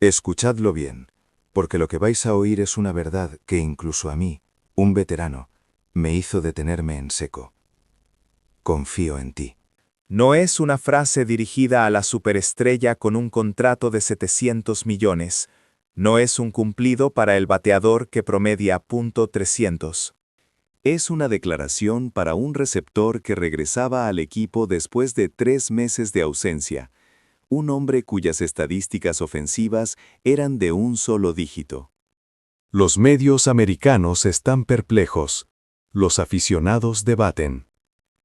Escuchadlo bien, porque lo que vais a oír es una verdad que incluso a mí, un veterano, me hizo detenerme en seco. Confío en ti. No es una frase dirigida a la superestrella con un contrato de 700 millones. No es un cumplido para el bateador que promedia .300. Es una declaración para un receptor que regresaba al equipo después de 3 meses de ausencia, un hombre cuyas estadísticas ofensivas eran de un solo dígito. Los medios americanos están perplejos. Los aficionados debaten.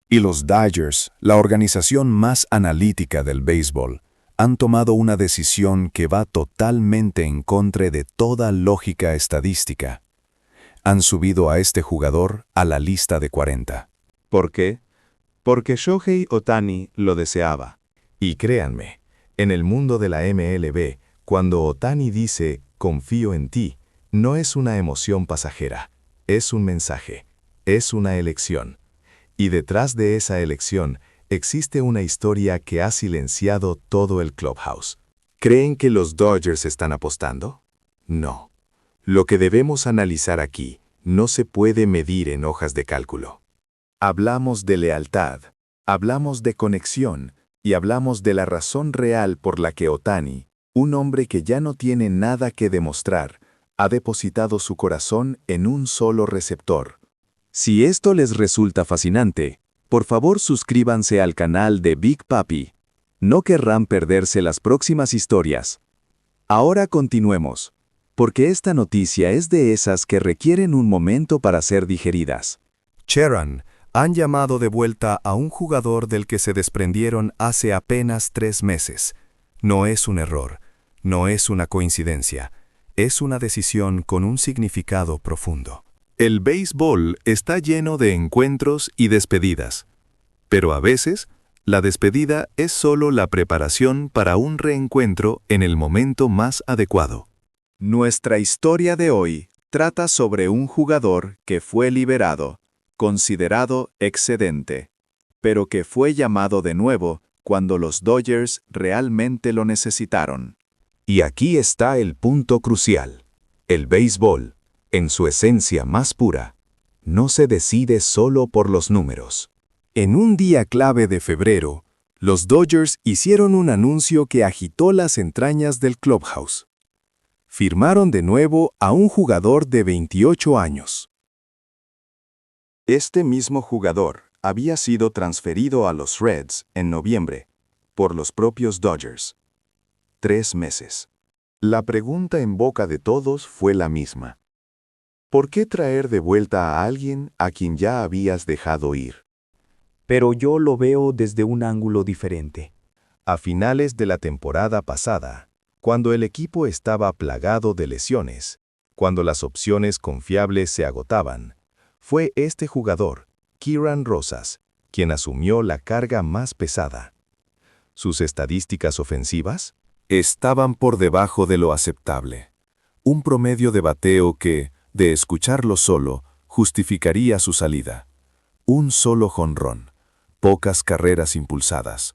Y los Dodgers, la organización más analítica del béisbol, han tomado una decisión que va totalmente en contra de toda lógica estadística. Han subido a este jugador a la lista de 40. ¿Por qué? Porque Shohei Ohtani lo deseaba. Y créanme, en el mundo de la MLB, cuando Ohtani dice «confío en ti», no es una emoción pasajera, es un mensaje, es una elección. Y detrás de esa elección existe una historia que ha silenciado todo el clubhouse. ¿Creen que los Dodgers están apostando? No. Lo que debemos analizar aquí no se puede medir en hojas de cálculo. Hablamos de lealtad, hablamos de conexión y hablamos de la razón real por la que Ohtani, un hombre que ya no tiene nada que demostrar, ha depositado su corazón en un solo receptor. Si esto les resulta fascinante, por favor suscríbanse al canal de Big Papi. No querrán perderse las próximas historias. Ahora continuemos, porque esta noticia es de esas que requieren un momento para ser digeridas. Sheeran, han llamado de vuelta a un jugador del que se desprendieron hace apenas 3 meses. No es un error, no es una coincidencia, es una decisión con un significado profundo. El béisbol está lleno de encuentros y despedidas, pero a veces la despedida es solo la preparación para un reencuentro en el momento más adecuado. Nuestra historia de hoy trata sobre un jugador que fue liberado, considerado excedente, pero que fue llamado de nuevo cuando los Dodgers realmente lo necesitaron. Y aquí está el punto crucial. El béisbol, en su esencia más pura, no se decide solo por los números. En un día clave de febrero, los Dodgers hicieron un anuncio que agitó las entrañas del clubhouse. Firmaron de nuevo a un jugador de 28 años. Este mismo jugador había sido transferido a los Reds en noviembre por los propios Dodgers. 3 meses. La pregunta en boca de todos fue la misma. ¿Por qué traer de vuelta a alguien a quien ya habías dejado ir? Pero yo lo veo desde un ángulo diferente. A finales de la temporada pasada, cuando el equipo estaba plagado de lesiones, cuando las opciones confiables se agotaban, fue este jugador, Kieran Rosas, quien asumió la carga más pesada. ¿Sus estadísticas ofensivas? Estaban por debajo de lo aceptable. Un promedio de bateo que, de escucharlo solo, justificaría su salida. Un solo jonrón, pocas carreras impulsadas.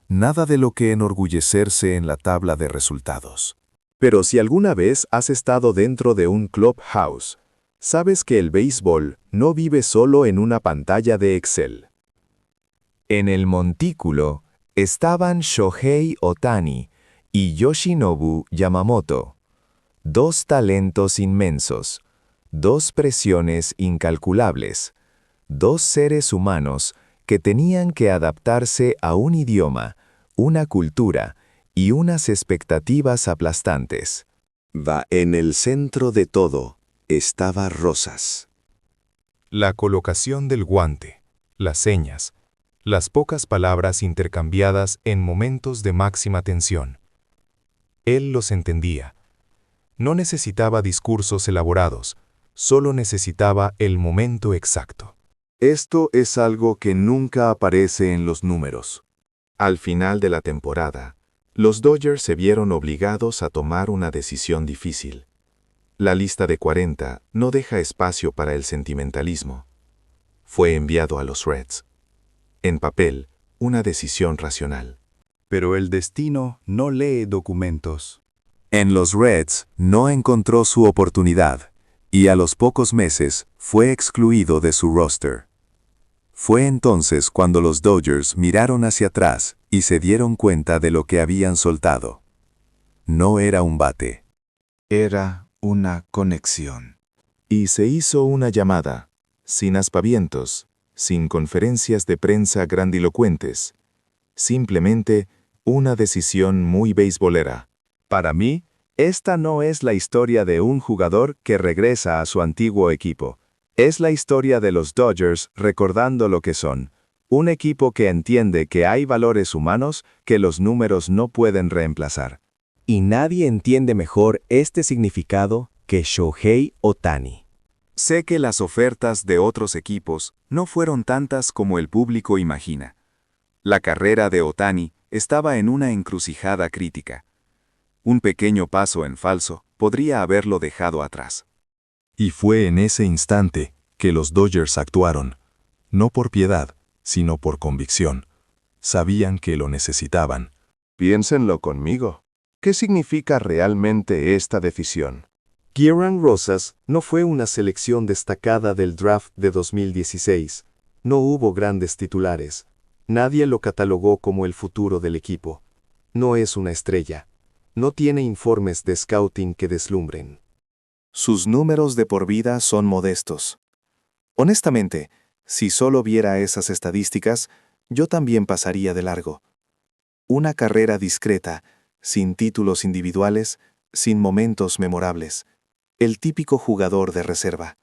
Nada de lo que enorgullecerse en la tabla de resultados. Pero si alguna vez has estado dentro de un clubhouse, sabes que el béisbol no vive solo en una pantalla de Excel. En el montículo estaban Shohei Ohtani y Yoshinobu Yamamoto, 2 talentos inmensos, 2 presiones incalculables, 2 seres humanos que tenían que adaptarse a un idioma, una cultura y unas expectativas aplastantes. En el centro de todo estaba Rosas. La colocación del guante, las señas, las pocas palabras intercambiadas en momentos de máxima tensión. Él los entendía. No necesitaba discursos elaborados, solo necesitaba el momento exacto. Esto es algo que nunca aparece en los números. Al final de la temporada, los Dodgers se vieron obligados a tomar una decisión difícil. La lista de 40 no deja espacio para el sentimentalismo. Fue enviado a los Reds. En papel, una decisión racional. Pero el destino no lee documentos. En los Reds no encontró su oportunidad y a los pocos meses fue excluido de su roster. Fue entonces cuando los Dodgers miraron hacia atrás y se dieron cuenta de lo que habían soltado. No era un bate. Era una conexión. Y se hizo una llamada, sin aspavientos, sin conferencias de prensa grandilocuentes. Simplemente una decisión muy beisbolera. Para mí, esta no es la historia de un jugador que regresa a su antiguo equipo. Es la historia de los Dodgers recordando lo que son. Un equipo que entiende que hay valores humanos que los números no pueden reemplazar. Y nadie entiende mejor este significado que Shohei Ohtani. Sé que las ofertas de otros equipos no fueron tantas como el público imagina. La carrera de Ohtani estaba en una encrucijada crítica. Un pequeño paso en falso podría haberlo dejado atrás. Y fue en ese instante que los Dodgers actuaron, no por piedad, sino por convicción. Sabían que lo necesitaban. Piénsenlo conmigo. ¿Qué significa realmente esta decisión? Kieran Rosas no fue una selección destacada del draft de 2016. No hubo grandes titulares. Nadie lo catalogó como el futuro del equipo. No es una estrella. No tiene informes de scouting que deslumbren. Sus números de por vida son modestos. Honestamente, si solo viera esas estadísticas, yo también pasaría de largo. Una carrera discreta, sin títulos individuales, sin momentos memorables. El típico jugador de reserva.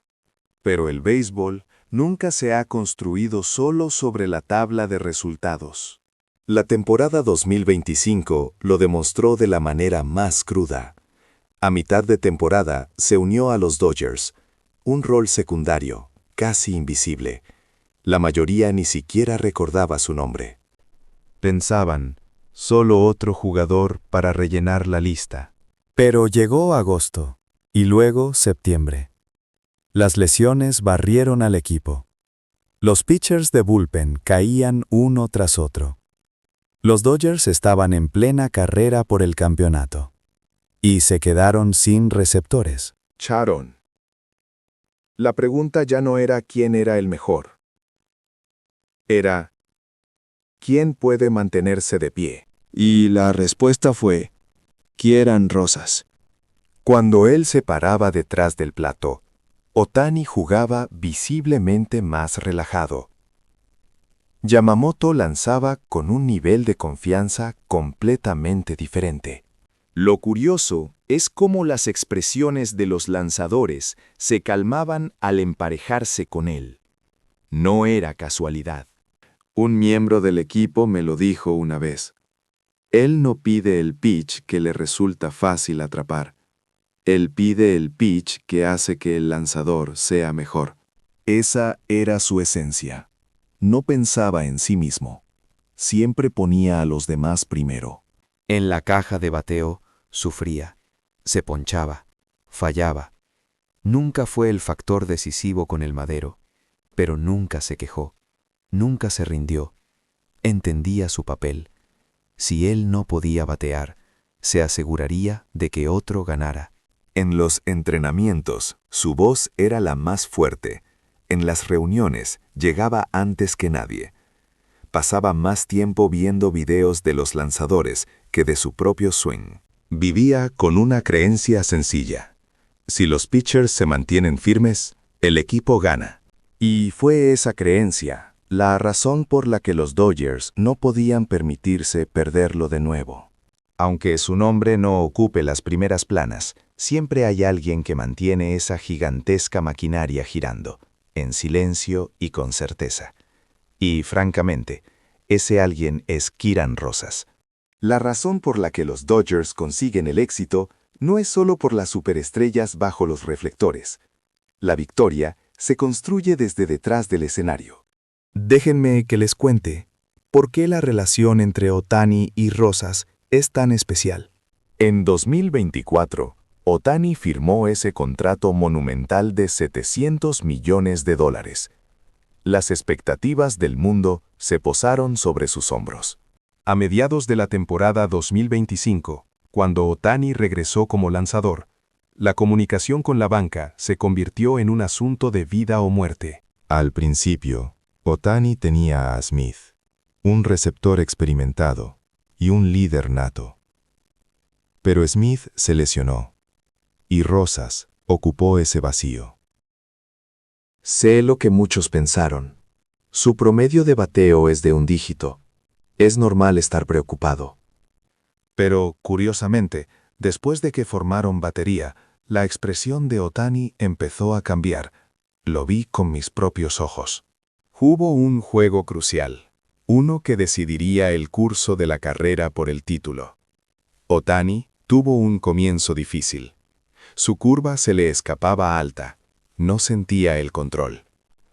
Pero el béisbol nunca se ha construido solo sobre la tabla de resultados. La temporada 2025 lo demostró de la manera más cruda. A mitad de temporada se unió a los Dodgers, un rol secundario, casi invisible. La mayoría ni siquiera recordaba su nombre. Pensaban, solo otro jugador para rellenar la lista. Pero llegó agosto, y luego septiembre. Las lesiones barrieron al equipo. Los pitchers de bullpen caían uno tras otro. Los Dodgers estaban en plena carrera por el campeonato. Y se quedaron sin receptores. Sharon. La pregunta ya no era quién era el mejor. Era, ¿quién puede mantenerse de pie? Y la respuesta fue, Kieran Rosas. Cuando él se paraba detrás del plato, Ohtani jugaba visiblemente más relajado. Yamamoto lanzaba con un nivel de confianza completamente diferente. Lo curioso es cómo las expresiones de los lanzadores se calmaban al emparejarse con él. No era casualidad. Un miembro del equipo me lo dijo una vez. Él no pide el pitch que le resulta fácil atrapar. Él pide el pitch que hace que el lanzador sea mejor. Esa era su esencia. No pensaba en sí mismo. Siempre ponía a los demás primero. En la caja de bateo, sufría, se ponchaba, fallaba. Nunca fue el factor decisivo con el madero, pero nunca se quejó, nunca se rindió. Entendía su papel. Si él no podía batear, se aseguraría de que otro ganara. En los entrenamientos, su voz era la más fuerte. En las reuniones, llegaba antes que nadie. Pasaba más tiempo viendo videos de los lanzadores que de su propio swing. Vivía con una creencia sencilla. Si los pitchers se mantienen firmes, el equipo gana. Y fue esa creencia la razón por la que los Dodgers no podían permitirse perderlo de nuevo. Aunque su nombre no ocupe las primeras planas, siempre hay alguien que mantiene esa gigantesca maquinaria girando, en silencio y con certeza. Y, francamente, ese alguien es Kieran Rosas. La razón por la que los Dodgers consiguen el éxito no es solo por las superestrellas bajo los reflectores. La victoria se construye desde detrás del escenario. Déjenme que les cuente por qué la relación entre Ohtani y Rosas es tan especial. En 2024, Ohtani firmó ese contrato monumental de $700 millones. Las expectativas del mundo se posaron sobre sus hombros. A mediados de la temporada 2025, Cuando Otani regresó como lanzador, la comunicación con la banca se convirtió en un asunto de vida o muerte. Al principio, Otani tenía a Smith, un receptor experimentado y un líder nato. Pero Smith se lesionó, y Rosas ocupó ese vacío. Sé lo que muchos pensaron. Su promedio de bateo es de un dígito. Es normal estar preocupado. Pero, curiosamente, después de que formaron batería, la expresión de Otani empezó a cambiar. Lo vi con mis propios ojos. Hubo un juego crucial, uno que decidiría el curso de la carrera por el título. Otani tuvo un comienzo difícil. Su curva se le escapaba alta. No sentía el control.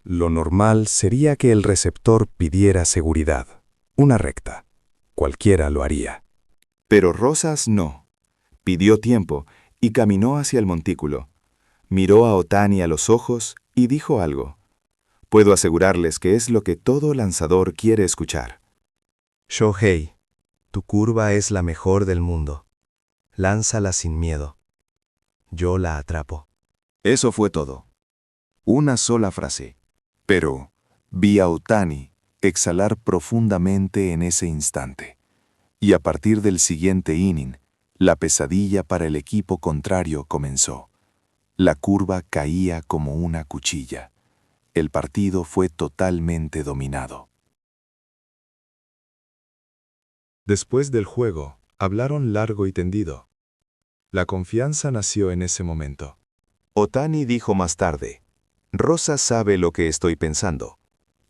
Lo normal sería que el receptor pidiera seguridad. Una recta. Cualquiera lo haría. Pero Rosas no. Pidió tiempo y caminó hacia el montículo. Miró a Otani a los ojos y dijo algo. Puedo asegurarles que es lo que todo lanzador quiere escuchar. Shohei, tu curva es la mejor del mundo. Lánzala sin miedo. Yo la atrapo. Eso fue todo. Una sola frase. Pero vi a Otani exhalar profundamente en ese instante. Y a partir del siguiente inning, la pesadilla para el equipo contrario comenzó. La curva caía como una cuchilla. El partido fue totalmente dominado. Después del juego, hablaron largo y tendido. La confianza nació en ese momento. Otani dijo más tarde, Rosas sabe lo que estoy pensando.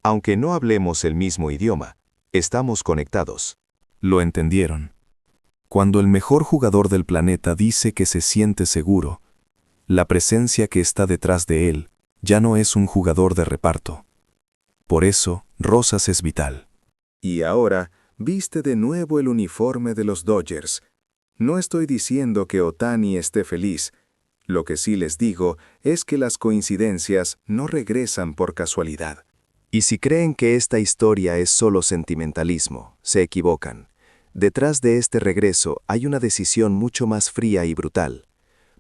Aunque no hablemos el mismo idioma, estamos conectados. Lo entendieron. Cuando el mejor jugador del planeta dice que se siente seguro, la presencia que está detrás de él ya no es un jugador de reparto. Por eso, Rosas es vital. Y ahora, viste de nuevo el uniforme de los Dodgers. No estoy diciendo que Otani esté feliz. Lo que sí les digo es que las coincidencias no regresan por casualidad. Y si creen que esta historia es solo sentimentalismo, se equivocan. Detrás de este regreso hay una decisión mucho más fría y brutal.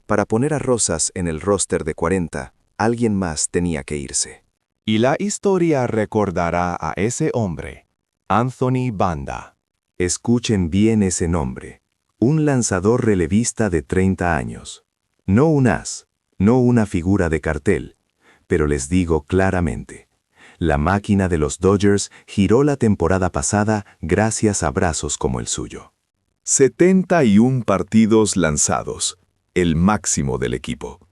Para poner a Rosas en el roster de 40, alguien más tenía que irse. Y la historia recordará a ese hombre, Anthony Banda. Escuchen bien ese nombre. Un lanzador relevista de 30 años. No un as, no una figura de cartel. Pero les digo claramente, la máquina de los Dodgers giró la temporada pasada gracias a brazos como el suyo. 71 partidos lanzados, el máximo del equipo.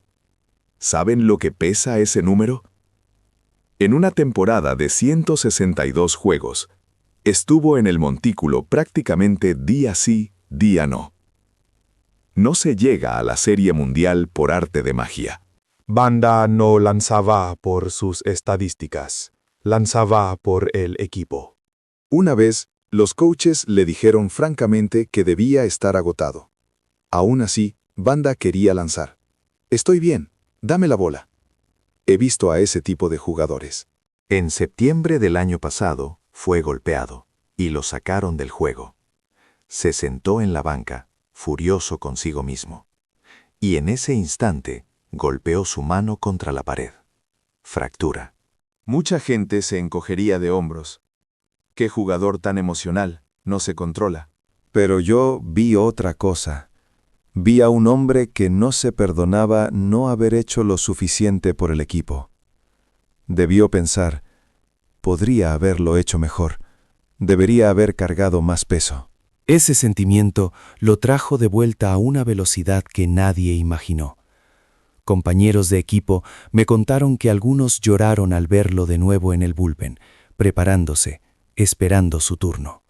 ¿Saben lo que pesa ese número? En una temporada de 162 juegos, estuvo en el montículo prácticamente día sí, día no. No se llega a la Serie Mundial por arte de magia. Banda no lanzaba por sus estadísticas, lanzaba por el equipo. Una vez, los coaches le dijeron francamente que debía estar agotado. Aún así, Banda quería lanzar. Estoy bien, dame la bola. He visto a ese tipo de jugadores. En septiembre del año pasado, fue golpeado, y lo sacaron del juego. Se sentó en la banca, furioso consigo mismo. Y en ese instante, golpeó su mano contra la pared. Fractura. Mucha gente se encogería de hombros. Qué jugador tan emocional, no se controla. Pero yo vi otra cosa. Vi a un hombre que no se perdonaba no haber hecho lo suficiente por el equipo. Debió pensar, podría haberlo hecho mejor. Debería haber cargado más peso. Ese sentimiento lo trajo de vuelta a una velocidad que nadie imaginó. Compañeros de equipo me contaron que algunos lloraron al verlo de nuevo en el bullpen, preparándose, esperando su turno.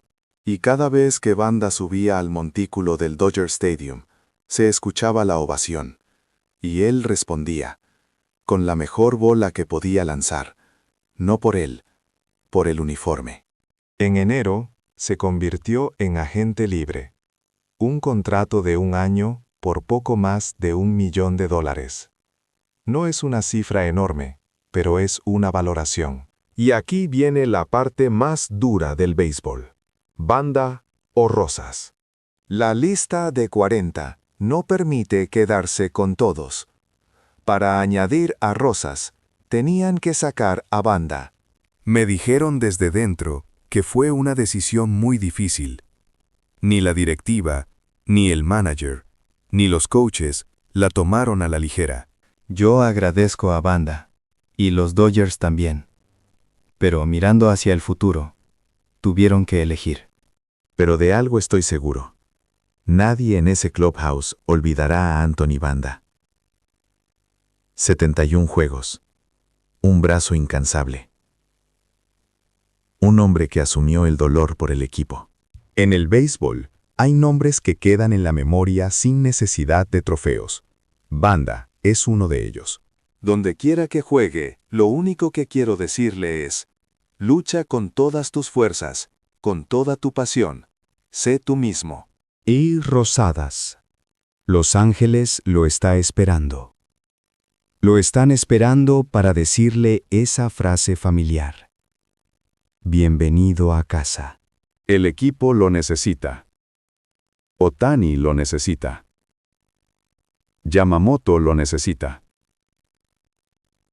Y cada vez que Banda subía al montículo del Dodger Stadium, se escuchaba la ovación. Y él respondía, con la mejor bola que podía lanzar. No por él, por el uniforme. En enero, se convirtió en agente libre. Un contrato de 1 año por poco más de $1 millón. No es una cifra enorme, pero es una valoración. Y aquí viene la parte más dura del béisbol. Banda o Rosas. La lista de 40 no permite quedarse con todos. Para añadir a Rosas, tenían que sacar a Banda. Me dijeron desde dentro que fue una decisión muy difícil. Ni la directiva, ni el manager, ni los coaches la tomaron a la ligera. Yo agradezco a Banda, y los Dodgers también. Pero mirando hacia el futuro, tuvieron que elegir. Pero de algo estoy seguro. Nadie en ese clubhouse olvidará a Anthony Banda. 71 juegos. Un brazo incansable. Un hombre que asumió el dolor por el equipo. En el béisbol, hay nombres que quedan en la memoria sin necesidad de trofeos. Banda es uno de ellos. Donde quiera que juegue, lo único que quiero decirle es, lucha con todas tus fuerzas, con toda tu pasión. Sé tú mismo. Y Rosadas. Los Ángeles lo está esperando. Lo están esperando para decirle esa frase familiar. Bienvenido a casa. El equipo lo necesita. Ohtani lo necesita. Yamamoto lo necesita.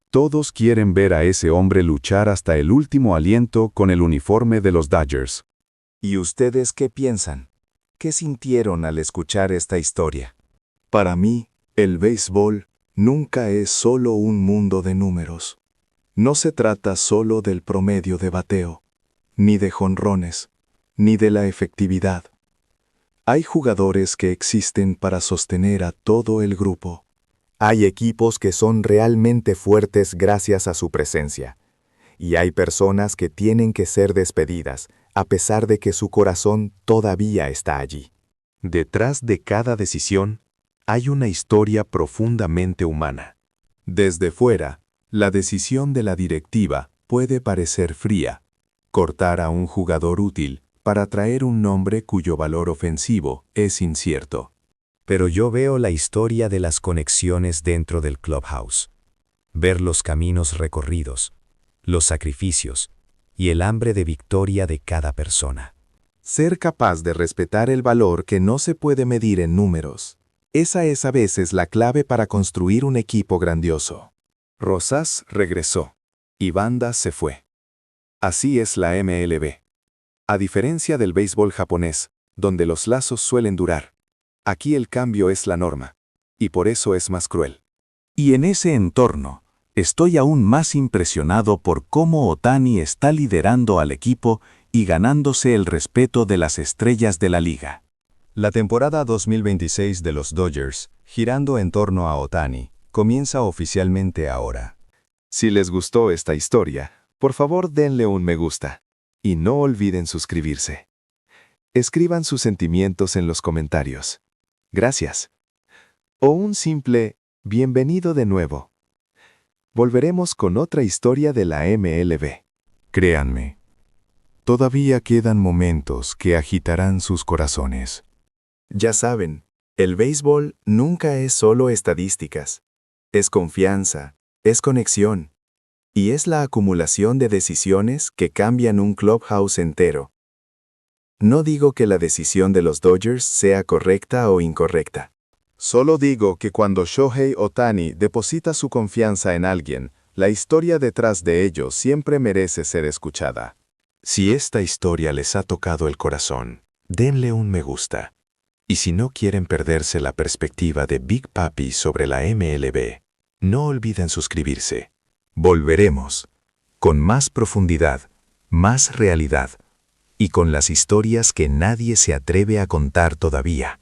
Todos quieren ver a ese hombre luchar hasta el último aliento con el uniforme de los Dodgers. ¿Y ustedes qué piensan? ¿Qué sintieron al escuchar esta historia? Para mí, el béisbol nunca es solo un mundo de números. No se trata solo del promedio de bateo, ni de jonrones, ni de la efectividad. Hay jugadores que existen para sostener a todo el grupo. Hay equipos que son realmente fuertes gracias a su presencia. Y hay personas que tienen que ser despedidas, a pesar de que su corazón todavía está allí. Detrás de cada decisión, hay una historia profundamente humana. Desde fuera, la decisión de la directiva puede parecer fría. Cortar a un jugador útil para traer un nombre cuyo valor ofensivo es incierto. Pero yo veo la historia de las conexiones dentro del clubhouse. Ver los caminos recorridos, los sacrificios y el hambre de victoria de cada persona. Ser capaz de respetar el valor que no se puede medir en números. Esa es a veces la clave para construir un equipo grandioso. Rosas regresó y Banda se fue. Así es la MLB. A diferencia del béisbol japonés, donde los lazos suelen durar, aquí el cambio es la norma, y por eso es más cruel. Y en ese entorno, estoy aún más impresionado por cómo Ohtani está liderando al equipo y ganándose el respeto de las estrellas de la liga. La temporada 2026 de los Dodgers, girando en torno a Ohtani, comienza oficialmente ahora. Si les gustó esta historia, por favor denle un me gusta. Y no olviden suscribirse. Escriban sus sentimientos en los comentarios. Gracias. O un simple bienvenido de nuevo. Volveremos con otra historia de la MLB. Créanme, todavía quedan momentos que agitarán sus corazones. Ya saben, el béisbol nunca es solo estadísticas. Es confianza, es conexión. Y es la acumulación de decisiones que cambian un clubhouse entero. No digo que la decisión de los Dodgers sea correcta o incorrecta. Solo digo que cuando Shohei Ohtani deposita su confianza en alguien, la historia detrás de ello siempre merece ser escuchada. Si esta historia les ha tocado el corazón, denle un me gusta. Y si no quieren perderse la perspectiva de Big Papi sobre la MLB, no olviden suscribirse. Volveremos, con más profundidad, más realidad, y con las historias que nadie se atreve a contar todavía.